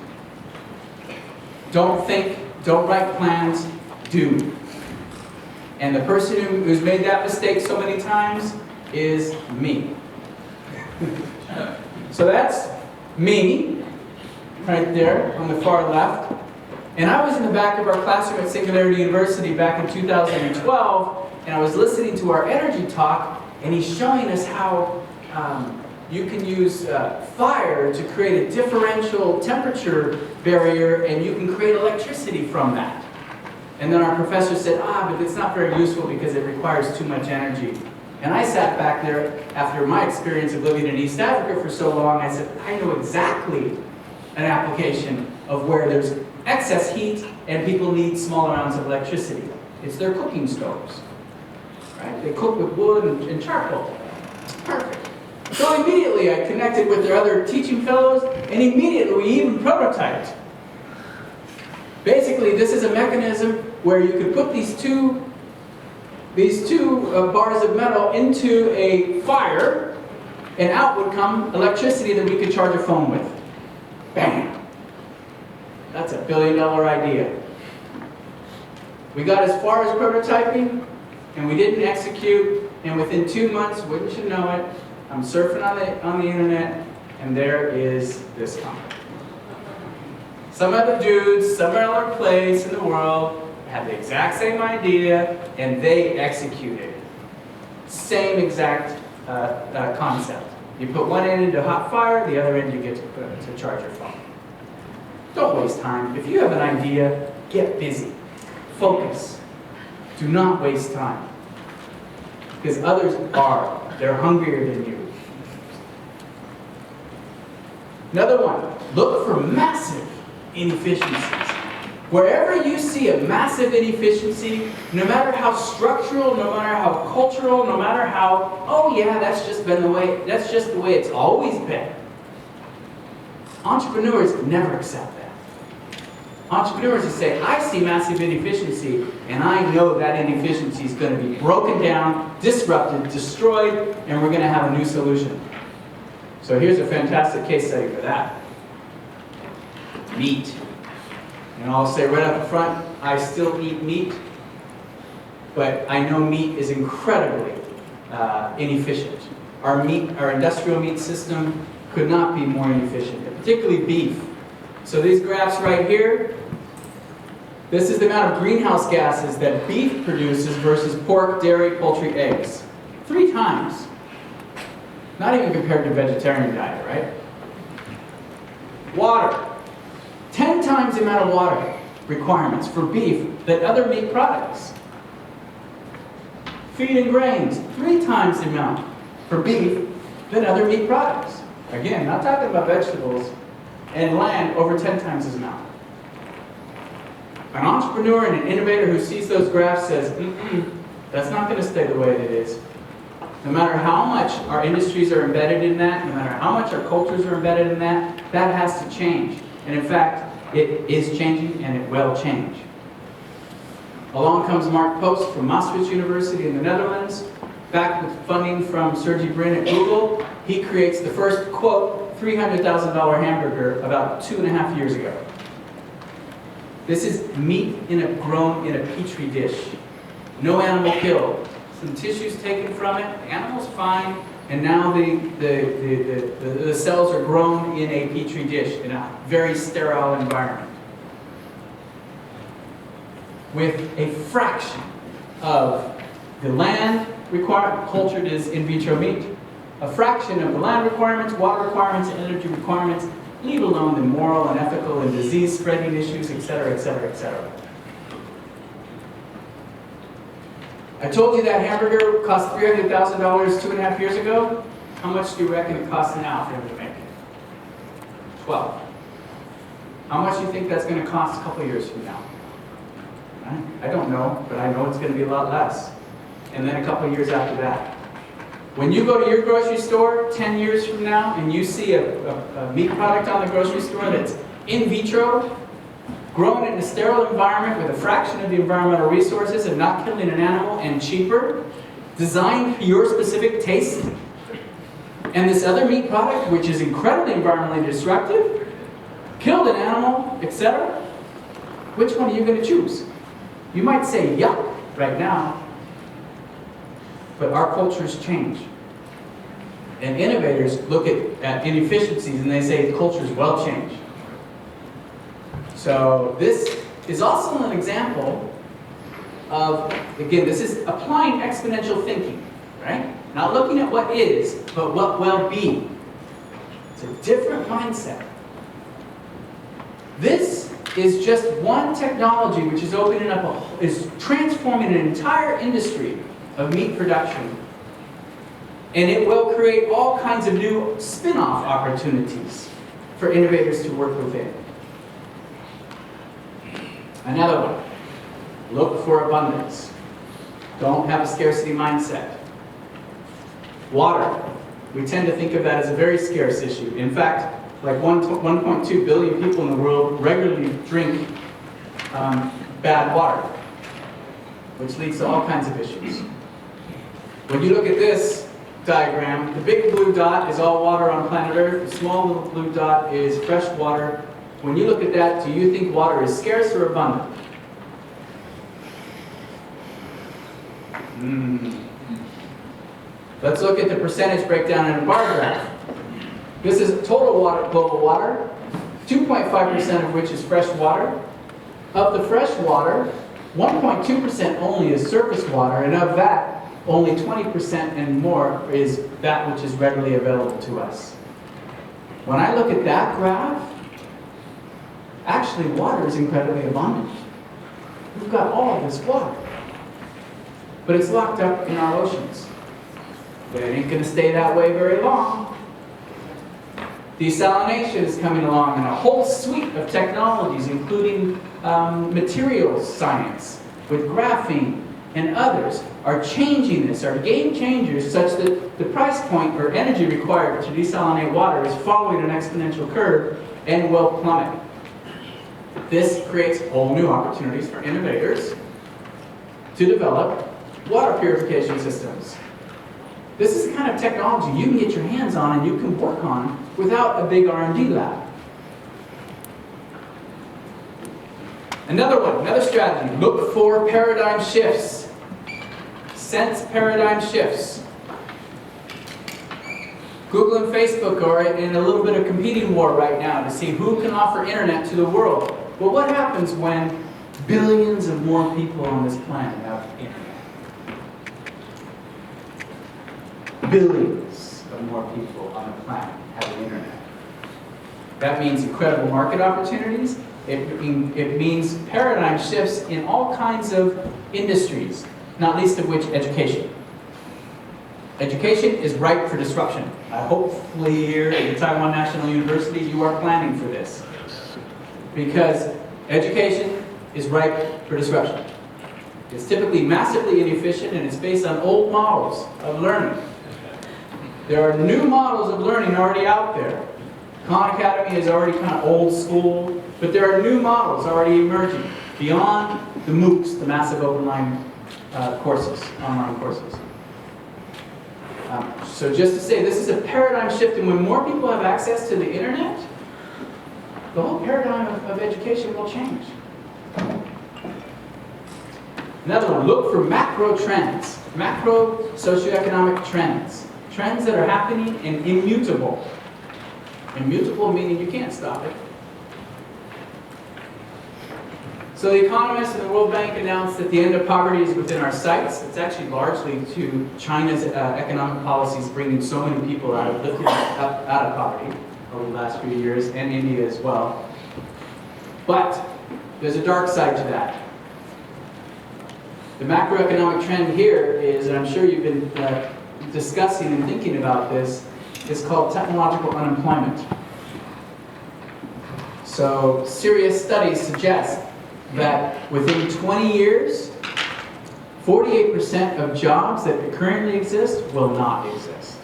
Don't think, don't write plans, do. And the person who's made that mistake so many times is me. So that's me. right there on the far left. And I was in the back of our classroom at Singularity University back in 2012, and I was listening to our energy talk, and he's showing us how you can use fire to create a differential temperature barrier, and you can create electricity from that. And then our professor said, but it's not very useful because it requires too much energy. And I sat back there after my experience of living in East Africa for so long, I said, I know exactly an application of where there's excess heat and people need small amounts of electricity. It's their cooking stoves. Right? They cook with wood and charcoal. It's perfect. So immediately I connected with their other teaching fellows, and immediately we even prototyped. Basically, this is a mechanism where you could put these two bars of metal into a fire, and out would come electricity that we could charge a phone with. Bam! That's a $1 billion idea. We got as far as prototyping, and we didn't execute, and within 2 months, wouldn't you know it, I'm surfing on the internet, and there is this company. Some other dudes, some other place in the world, had the exact same idea, and they executed it. Same exact concept. You put one end into hot fire, the other end you get to charge your phone. Don't waste time. If you have an idea, get busy. Focus. Do not waste time. Because others are. They're hungrier than you. Another one. Look for massive inefficiencies. Wherever you see a massive inefficiency, no matter how structural, no matter how cultural, no matter how, oh yeah, that's just the way it's always been. Entrepreneurs never accept that. Entrepreneurs will say, I see massive inefficiency, and I know that inefficiency is going to be broken down, disrupted, destroyed, and we're going to have a new solution. So here's a fantastic case study for that. Meat. And I'll say right up front, I still eat meat, but I know meat is incredibly inefficient. Our industrial meat system could not be more inefficient, particularly beef. So these graphs right here, this is the amount of greenhouse gases that beef produces versus pork, dairy, poultry, eggs. 3 times. Not even compared to vegetarian diet, right? Water. 10 times the amount of water requirements for beef than other meat products. Feed and grains. 3 times the amount for beef than other meat products. Again, not talking about vegetables. And land over 10 times as amount. An entrepreneur and an innovator who sees those graphs says, that's not going to stay the way it is. No matter how much our industries are embedded in that, no matter how much our cultures are embedded in that, that has to change. And in fact, it is changing and it will change. Along comes Mark Post from Maastricht University in the Netherlands, back with funding from Sergey Brin at Google. He creates the first, quote, $300,000 hamburger about 2.5 years ago. This is meat grown in a petri dish. No animal killed. Some tissues taken from it, the animal's fine, and now the cells are grown in a petri dish in a very sterile environment. With a fraction of the land required, cultured as in vitro meat, a fraction of the land requirements, water requirements, and energy requirements, leave alone the moral and ethical and disease-spreading issues, etc., etc., etc. I told you that hamburger cost $300,000 2.5 years ago. How much do you reckon it costs now for him to make it? 12. How much do you think that's going to cost a couple years from now? Right? I don't know, but I know it's going to be a lot less. And then a couple years after that. When you go to your grocery store 10 years from now and you see a meat product on the grocery store that's in vitro, grown in a sterile environment with a fraction of the environmental resources and not killing an animal and cheaper, designed for your specific taste, and this other meat product, which is incredibly environmentally disruptive, killed an animal, etc., which one are you going to choose? You might say yuck right now, but our cultures change. And innovators look at inefficiencies and they say cultures will change. So this is also an example of, again, this is applying exponential thinking, right? Not looking at what is, but what will be. It's a different mindset. This is just one technology which is opening up, is transforming an entire industry of meat production. And it will create all kinds of new spin-off opportunities for innovators to work within. Another one, look for abundance. Don't have a scarcity mindset. Water. We tend to think of that as a very scarce issue. In fact, like 1.2 billion people in the world regularly drink bad water, which leads to all kinds of issues. When you look at this diagram, the big blue dot is all water on planet Earth. The small little blue dot is fresh water. When you look at that, do you think water is scarce or abundant? Let's look at the percentage breakdown in a bar graph. This is total water, global water, 2.5% of which is fresh water. Of the fresh water, 1.2% only is surface water, and of that, only 20% and more is that which is readily available to us. When I look at that graph, actually water is incredibly abundant. We've got all of this water, but it's locked up in our oceans. But it ain't going to stay that way very long. Desalination is coming along, and a whole suite of technologies, including materials science with graphene and others, are changing this, are game changers such that the price point or energy required to desalinate water is following an exponential curve and will plummet. This creates whole new opportunities for innovators to develop water purification systems. This is the kind of technology you can get your hands on and you can work on without a big R&D lab. Another one, another strategy, look for paradigm shifts. Sense paradigm shifts. Google and Facebook are in a little bit of competing war right now to see who can offer internet to the world. Well, what happens when billions of more people on this planet have internet? Billions of more people on the planet have the internet. That means incredible market opportunities. It means paradigm shifts in all kinds of industries, not least of which education. Education is ripe for disruption. Hopefully here at the Taiwan National University you are planning for this. Because education is ripe for disruption. It's typically massively inefficient and it's based on old models of learning. There are new models of learning already out there. Khan Academy is already kind of old school, but there are new models already emerging beyond the MOOCs, the massive online courses, online courses. So just to say, this is a paradigm shift, and when more people have access to the internet, the whole paradigm of education will change. Another one, look for macro trends, macro socioeconomic trends. Trends that are happening and immutable. Immutable meaning you can't stop it. So the economists and the World Bank announced that the end of poverty is within our sights. It's actually largely to China's economic policies bringing so many people out of poverty over the last few years, and India as well. But there's a dark side to that. The macroeconomic trend here is, and I'm sure you've been discussing and thinking about this, is called technological unemployment. So serious studies suggest that within 20 years, 48% of jobs that currently exist will not exist.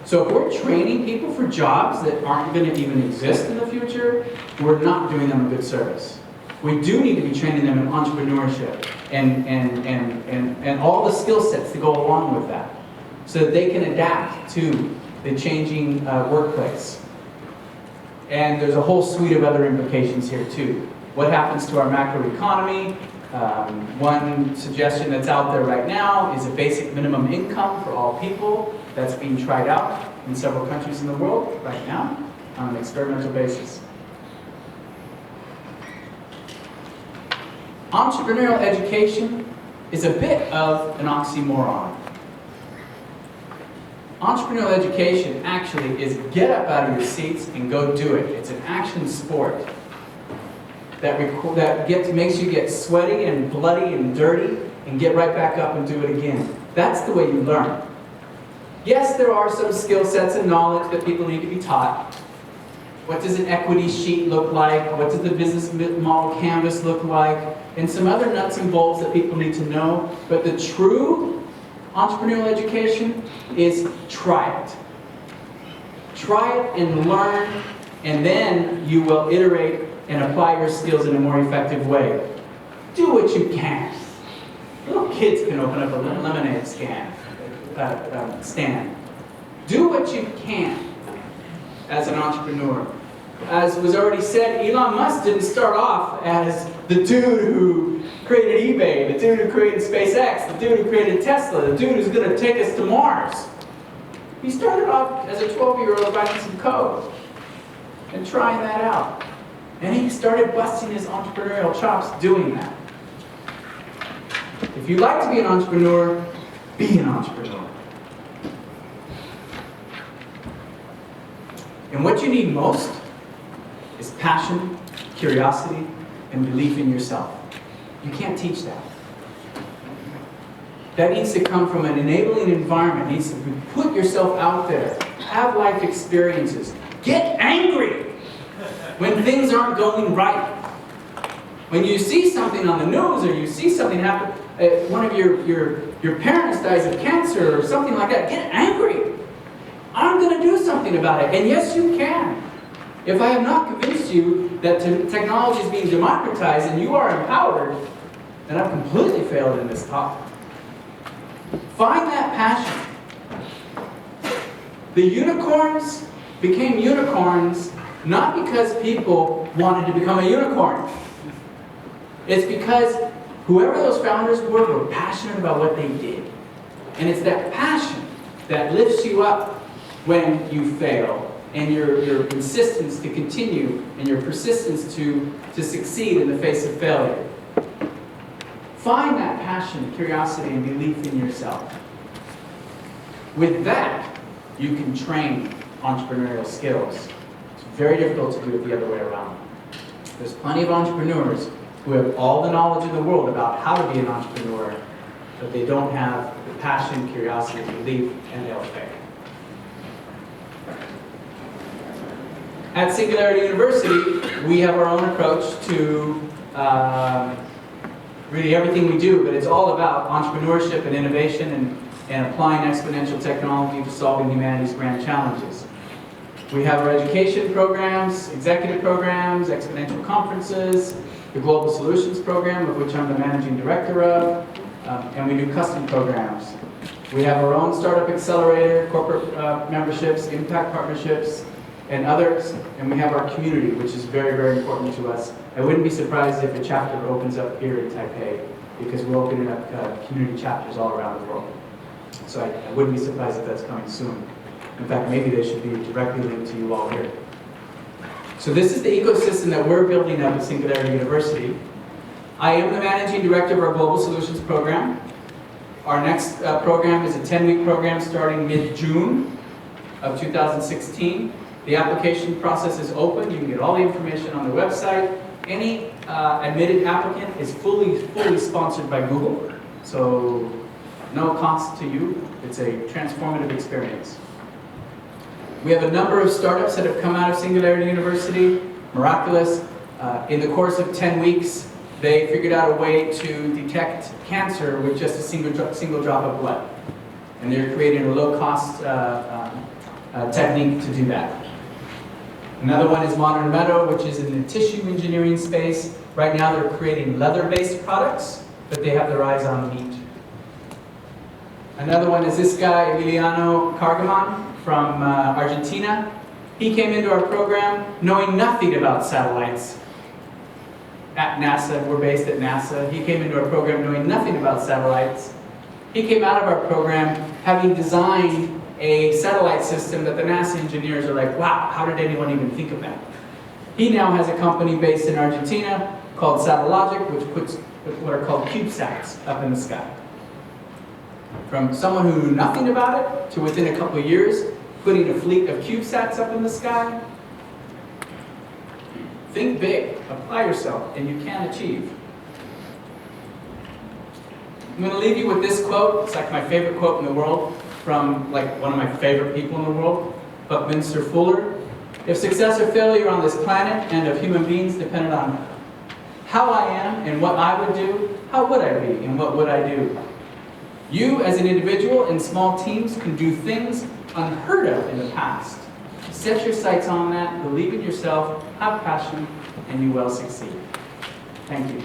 So if we're training people for jobs that aren't going to even exist in the future, we're not doing them a good service. We do need to be training them in entrepreneurship and all the skill sets that go along with that, so that they can adapt to the changing workplace. And there's a whole suite of other implications here too. What happens to our macroeconomy? One suggestion that's out there right now is a basic minimum income for all people. That's being tried out in several countries in the world right now on an experimental basis. Entrepreneurial education is a bit of an oxymoron. Entrepreneurial education actually is get up out of your seats and go do it. It's an action sport that makes you get sweaty and bloody and dirty and get right back up and do it again. That's the way you learn. Yes, there are some skill sets and knowledge that people need to be taught. What does an equity sheet look like? What does the business model canvas look like? And some other nuts and bolts that people need to know. But the true entrepreneurial education is try it. Try it and learn, and then you will iterate and apply your skills in a more effective way. Do what you can. Little kids can open up a lemonade stand. Do what you can as an entrepreneur. As was already said, Elon Musk didn't start off as the dude who created eBay, the dude who created SpaceX, the dude who created Tesla, the dude who's going to take us to Mars. He started off as a 12-year-old writing some code and trying that out. And he started busting his entrepreneurial chops doing that. If you'd like to be an entrepreneur, be an entrepreneur. And what you need most is passion, curiosity, and belief in yourself. You can't teach that. That needs to come from an enabling environment. It needs to put yourself out there. Have life experiences. Get angry when things aren't going right. When you see something on the news or you see something happen, one of your parents dies of cancer or something like that, get angry. I'm going to do something about it. And yes, you can. If I have not convinced you that technology is being democratized and you are empowered, then I've completely failed in this talk. Find that passion. The unicorns became unicorns not because people wanted to become a unicorn. It's because whoever those founders were passionate about what they did. And it's that passion that lifts you up when you fail, and your insistence to continue, and your persistence to succeed in the face of failure. Find that passion, curiosity, and belief in yourself. With that, you can train entrepreneurial skills. It's very difficult to do it the other way around. There's plenty of entrepreneurs who have all the knowledge in the world about how to be an entrepreneur, but they don't have the passion, curiosity, belief, and they'll fail. At Singularity University, we have our own approach to really everything we do, but it's all about entrepreneurship and innovation and applying exponential technology to solving humanity's grand challenges. We have our education programs, executive programs, exponential conferences, the Global Solutions Program, of which I'm the managing director of, and we do custom programs. We have our own startup accelerator, corporate memberships, impact partnerships, and others, and we have our community, which is very, very important to us. I wouldn't be surprised if a chapter opens up here in Taipei, because we're opening up community chapters all around the world. So I wouldn't be surprised if that's coming soon. In fact, maybe they should be directly linked to you all here. So this is the ecosystem that we're building up at Singularity University. I am the managing director of our Global Solutions Program. Our next program is a 10-week program starting mid-June of 2016. The application process is open. You can get all the information on the website. Any admitted applicant is fully sponsored by Google, so no cost to you. It's a transformative experience. We have a number of startups that have come out of Singularity University. Miraculous. In the course of 10 weeks, they figured out a way to detect cancer with just a single drop of blood. And they're creating a low-cost technique to do that. Another one is Modern Meadow, which is in the tissue engineering space. Right now they're creating leather-based products, but they have their eyes on meat. Another one is this guy, Emiliano Cargaman from Argentina. He came into our program knowing nothing about satellites. At NASA, we're based at NASA. He came into our program knowing nothing about satellites. He came out of our program having designed a satellite system that the NASA engineers are like, wow, how did anyone even think of that? He now has a company based in Argentina called Satellogic, which puts what are called CubeSats up in the sky. From someone who knew nothing about it to within a couple of years, putting a fleet of CubeSats up in the sky. Think big, apply yourself, and you can achieve. I'm going to leave you with this quote. It's like my favorite quote in the world from like one of my favorite people in the world, Buckminster Fuller. If success or failure on this planet and of human beings depended on how I am and what I would do, how would I be and what would I do? You as an individual and small teams can do things unheard of in the past. Set your sights on that, believe in yourself, have passion, and you will succeed. Thank you.